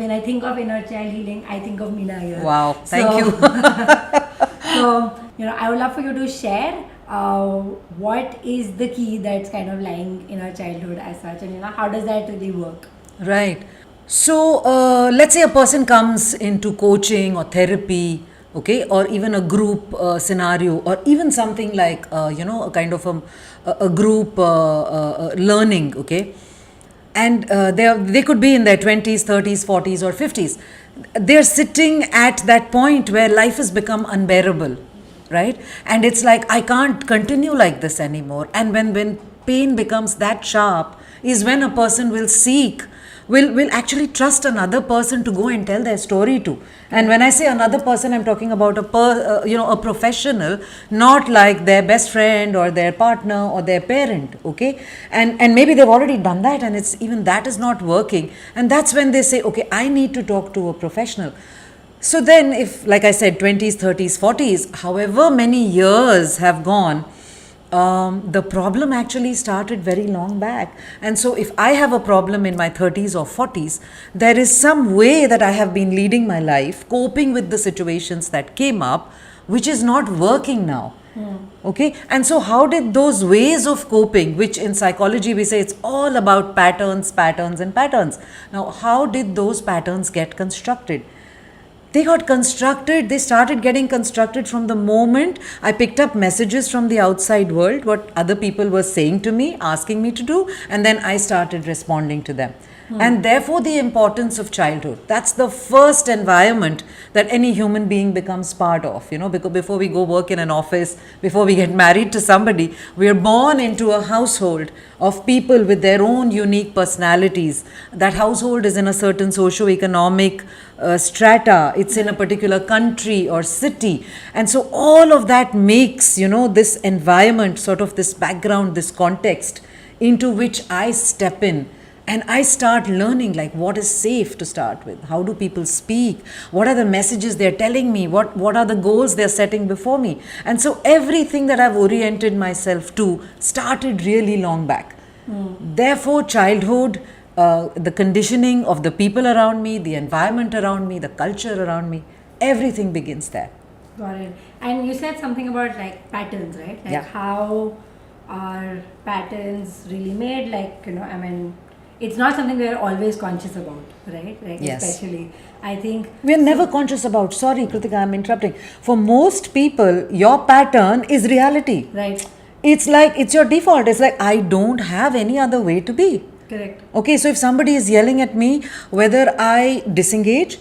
when I think of inner child healing, I think of Meena here. Wow, thank you. So, I would love for you to share what is the key that's kind of lying in our childhood as such, and how does that really work? Right. So, let's say a person comes into coaching or therapy, okay, or even a group scenario, or even something like, a kind of a group learning, okay, and they could be in their 20s, 30s, 40s, or 50s. They're sitting at that point where life has become unbearable, right? And it's like, I can't continue like this anymore. And when pain becomes that sharp, is when a person will seek, will actually trust another person to go and tell their story to. And when I say another person, I'm talking about a professional, not like their best friend or their partner or their parent, okay? And maybe they've already done that, and it's even that is not working, and that's when they say, okay, I need to talk to a professional. So then, if, like I said, 20s, 30s, 40s, however many years have gone, the problem actually started very long back. And so if I have a problem in my 30s or 40s, there is some way that I have been leading my life, coping with the situations that came up, which is not working now. Okay, and so how did those ways of coping, which in psychology we say it's all about patterns, patterns, and patterns. Now, how did those patterns get constructed? They got constructed, they started getting constructed from the moment I picked up messages from the outside world, what other people were saying to me, asking me to do, and then I started responding to them. And therefore, the importance of childhood. That's the first environment that any human being becomes part of. Because before we go work in an office, before we get married to somebody, we are born into a household of people with their own unique personalities. That household is in a certain socio-economic strata, it's in a particular country or city, and so all of that makes this environment, sort of this background, this context into which I step in, and I start learning, like, what is safe to start with, how do people speak, what are the messages they're telling me, what are the goals they're setting before me. And so everything that I've oriented myself to started really long back. Therefore, childhood, the conditioning of the people around me, the environment around me, the culture around me, everything begins there. Got it. And you said something about like patterns, right? Like how are patterns really made? Like, it's not something we're always conscious about, right? Like, yes. Especially, I think we're never conscious about. Sorry, Kritika, I'm interrupting. For most people, your pattern is reality. Right. It's like, it's your default. It's like, I don't have any other way to be. Correct. Okay, so if somebody is yelling at me, whether I disengage,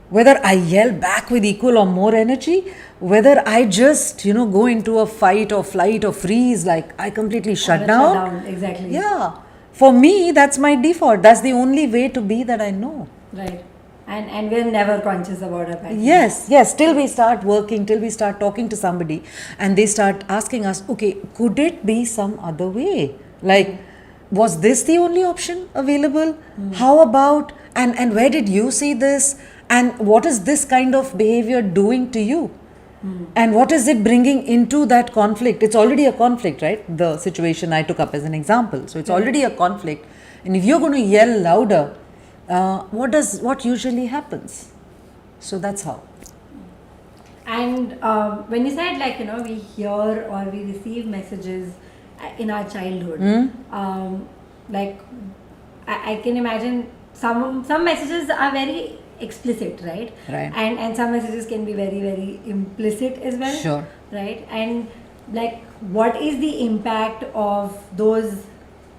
whether I yell back with equal or more energy, whether I just, go into a fight or flight or freeze, like I completely shut down. Exactly. Yeah. For me, that's my default. That's the only way to be that I know. Right. And we're never conscious about our patterns. Yes. Till we start working, till we start talking to somebody, and they start asking us, okay, could it be some other way? Like, was this the only option available? How about, and where did you see this? And what is this kind of behavior doing to you? And what is it bringing into that conflict? It's already a conflict, right? The situation I took up as an example. So it's already a conflict. And if you're going to yell louder, what usually happens? So that's how. And when you said, like, we hear or we receive messages in our childhood, like I can imagine some messages are very explicit, right? And some messages can be very, very implicit as well. Sure. Right? And like, what is the impact of those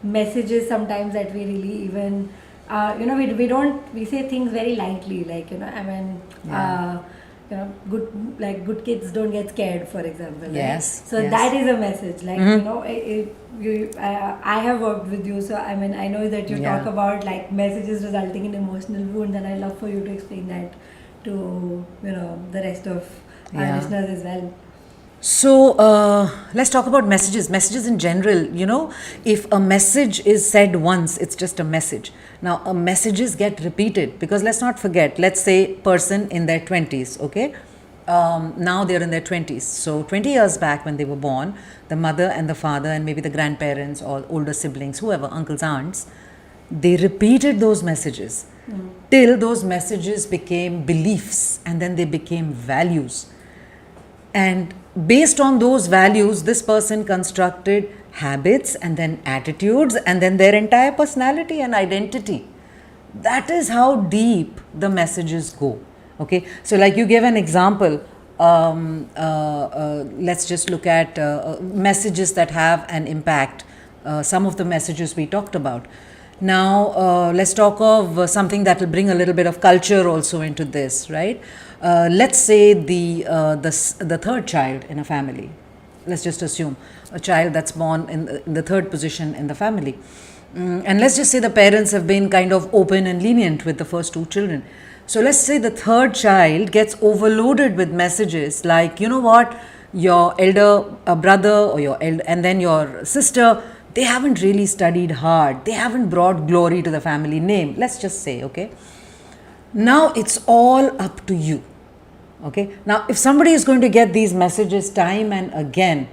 messages sometimes that we really even we say things very lightly, like, good kids don't get scared, for example. Yes. Right? So that is a message. Like, I have worked with you, so I know that you talk about like messages resulting in emotional wounds, and I love for you to explain that to the rest of our listeners as well. So let's talk about messages. Messages in general, if a message is said once, it's just a message. Now, messages get repeated, because let's not forget, let's say person in their 20s, okay? Now they're in their 20s. So 20 years back when they were born, the mother and the father and maybe the grandparents or older siblings, whoever, uncles, aunts, they repeated those messages. till those messages became beliefs and then they became values. And based on those values, this person constructed habits and then attitudes and then their entire personality and identity. That is how deep the messages go. Okay, so like you gave an example. Let's just look at messages that have an impact. Some of the messages we talked about. Now, let's talk of something that will bring a little bit of culture also into this, right? Let's say the third child in a family. Let's just assume a child that's born in the third position in the family. And let's just say the parents have been kind of open and lenient with the first two children. So let's say the third child gets overloaded with messages like, you know what, your elder brother or your and then your sister, they haven't really studied hard. They haven't brought glory to the family name. Let's just say, okay. Now it's all up to you. Okay. Now, if somebody is going to get these messages time and again,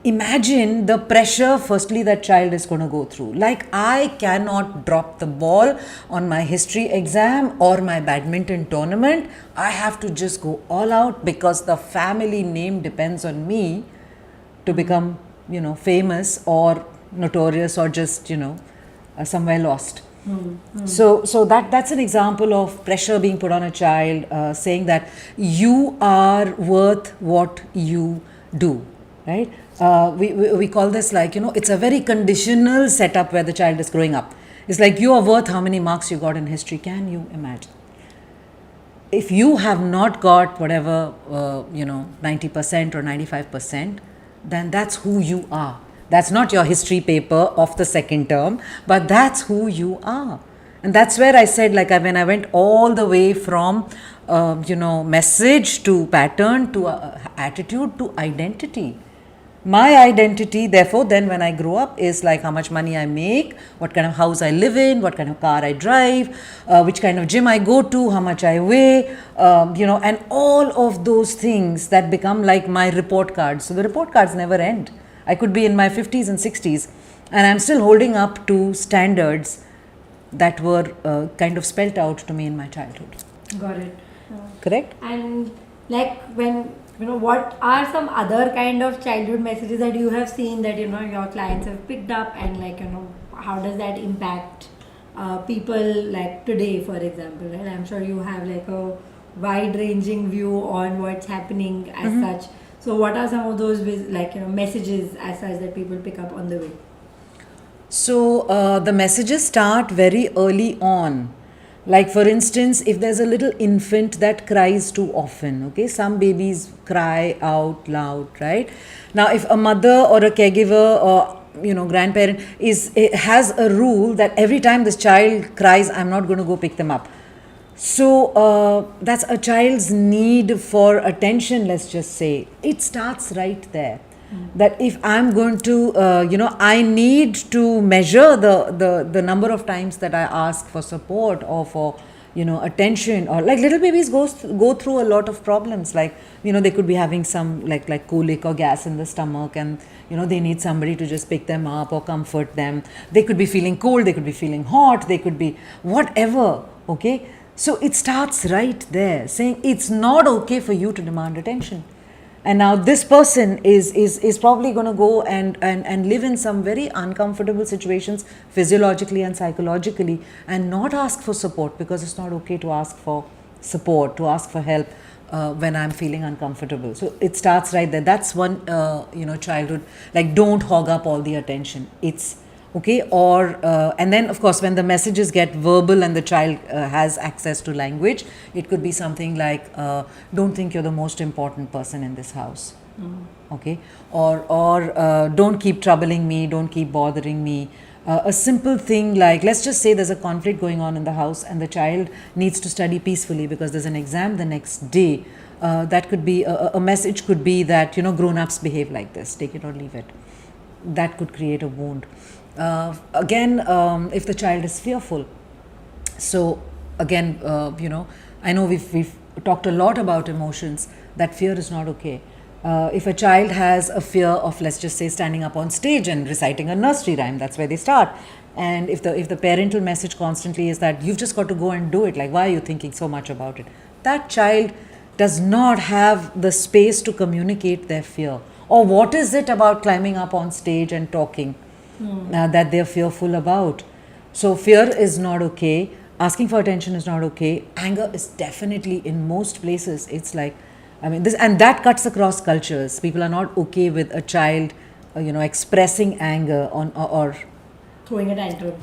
imagine the pressure firstly that child is going to go through. Like, I cannot drop the ball on my history exam or my badminton tournament. I have to just go all out because the family name depends on me to become, famous or notorious or just, somewhere lost. So that's an example of pressure being put on a child, saying that you are worth what you do, right? We call this like, it's a very conditional setup where the child is growing up. It's like you are worth how many marks you got in history. Can you imagine? If you have not got whatever, 90% or 95%, then that's who you are. That's not your history paper of the second term, but that's who you are. And that's where I said, like, when I went all the way from, message to pattern to attitude to identity. My identity, therefore, then when I grow up is like how much money I make, what kind of house I live in, what kind of car I drive, which kind of gym I go to, how much I weigh, and all of those things that become like my report cards. So the report cards never end. I could be in my 50s and 60s and I'm still holding up to standards that were kind of spelt out to me in my childhood. Got it. Correct? And like when, what are some other kind of childhood messages that you have seen that, your clients have picked up and like, how does that impact people like today, for example, right? I'm sure you have like a wide ranging view on what's happening as such. So what are some of those like, messages as such that people pick up on the way? So the messages start very early on. Like for instance, if there's a little infant that cries too often, okay, some babies cry out loud, right? Now, if a mother or a caregiver or grandparent has a rule that every time this child cries, I'm not going to go pick them up. So that's a child's need for attention, let's just say. It starts right there. That if I'm going to, I need to measure the number of times that I ask for support or for, attention, or like little babies go through a lot of problems. Like, they could be having some like colic or gas in the stomach and, they need somebody to just pick them up or comfort them. They could be feeling cold, they could be feeling hot, they could be whatever, okay? So it starts right there, saying it's not okay for you to demand attention. And now this person is probably going to go and live in some very uncomfortable situations physiologically and psychologically and not ask for support, because it's not okay to ask for support, to ask for help when I'm feeling uncomfortable. So it starts right there. That's one, childhood, like don't hog up all the attention. It's okay. Or and then of course when the messages get verbal and the child has access to language, it could be something like don't think you're the most important person in this house. Okay, or don't keep troubling me, don't keep bothering me. A simple thing like, let's just say there's a conflict going on in the house and the child needs to study peacefully because there's an exam the next day. That could be a message could be that grown-ups behave like this, take it or leave it. That could create a wound. Again, if the child is fearful, so again, I know we've talked a lot about emotions, that fear is not okay. If a child has a fear of, let's just say, standing up on stage and reciting a nursery rhyme, that's where they start. And if the parental message constantly is that you've just got to go and do it, like, why are you thinking so much about it? That child does not have the space to communicate their fear. Or what is it about climbing up on stage and talking that they're fearful about? So fear is not okay. Asking for attention is not okay. Anger is definitely, in most places, it's like, I mean, this, and that cuts across cultures. People are not okay with a child, expressing anger or Throwing a tantrum.